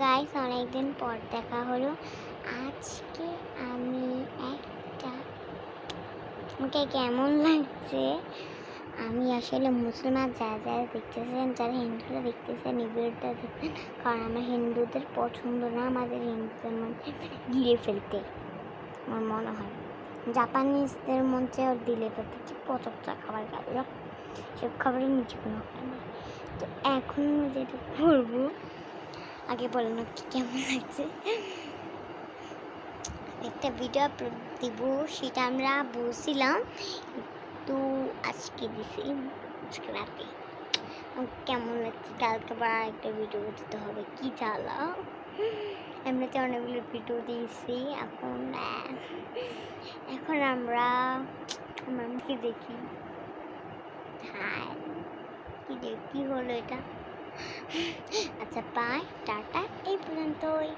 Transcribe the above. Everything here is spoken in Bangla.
গাইস, অনেকদিন পর দেখা হলো। আজকে আমি একটা আমাকে কেমন লাগছে, আমি আসলে মুসলমান যারা দেখতেছেন, যারা হিন্দুরা দেখতেছেন এই ভিডিওটা দেখবেন, কারণ আমার হিন্দুদের পছন্দ না আমাদের হিন্দুদের মধ্যে গিলে ফেলতে। আমার মনে হয় জাপানিজদের মধ্যে দিলে ফেলতে যে পচকচা খাবার খাবে, সব খাবারের নিচে কোনো খায় না। তো এখন যেটা করবো, আগে বলো না কেমন লাগছে। একটা ভিডিও আপলোড দিব, সেটা আমরা বলছিলাম, কিন্তু আজকে দিছি, আজকে রাতে। কেমন লাগছে, কালকে আবার একটা ভিডিও দিতে হবে, কি জ্বালা। এমনিতে অনেকগুলো ভিডিও দিয়েছি। এখন আমরা কি দেখি, হ্যাঁ কি হলো এটা। আচ্ছা, বাই, টাটা, এই পর্যন্তই।